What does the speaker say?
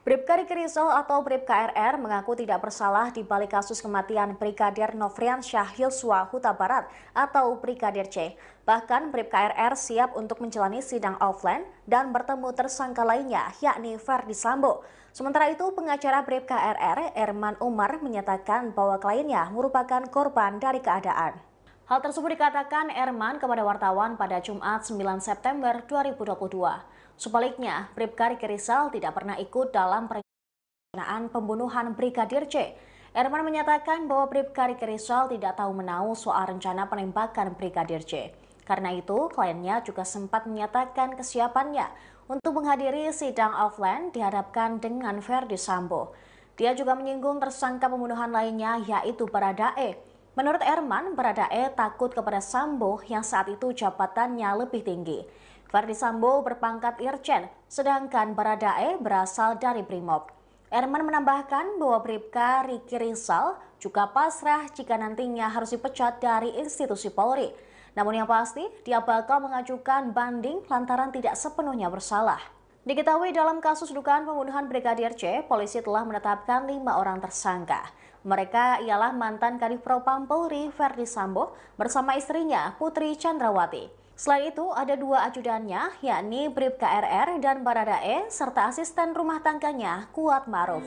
Bribka Riki Rizal atau Bribka RR mengaku tidak bersalah di balik kasus kematian Brigadir Nofriansyah Yosua Huta Barat atau Brigadir C. Bahkan Bribka RR siap untuk menjalani sidang offline dan bertemu tersangka lainnya, yakni Ferdi Sambo. Sementara itu, pengacara Bribka RR, Erman Umar, menyatakan bahwa kliennya merupakan korban dari keadaan. Hal tersebut dikatakan Erman kepada wartawan pada Jumat 9 September 2022. Sebaliknya, Bribka Riki Rizal tidak pernah ikut dalam perencanaan pembunuhan Brigadir C. Erman menyatakan bahwa Bribka Riki Rizal tidak tahu menahu soal rencana penembakan Brigadir C. Karena itu, kliennya juga sempat menyatakan kesiapannya untuk menghadiri sidang offline dihadapkan dengan Ferdi Sambo. Dia juga menyinggung tersangka pembunuhan lainnya yaitu Baradae. Menurut Erman, Baradae takut kepada Sambo yang saat itu jabatannya lebih tinggi. Ferdi Sambo berpangkat Irjen, sedangkan Baradae berasal dari Brimob. Erman menambahkan bahwa Bribka Riki Rizal juga pasrah jika nantinya harus dipecat dari institusi Polri. Namun yang pasti, dia bakal mengajukan banding lantaran tidak sepenuhnya bersalah. Diketahui dalam kasus dugaan pembunuhan Brigadir C, polisi telah menetapkan 5 orang tersangka. Mereka ialah mantan Kadif Propam Polri Ferdi Sambo bersama istrinya Putri Chandrawati. Selain itu, ada 2 ajudannya, yakni Bribka RR dan Baradae, serta asisten rumah tangganya, Kuat Ma'ruf.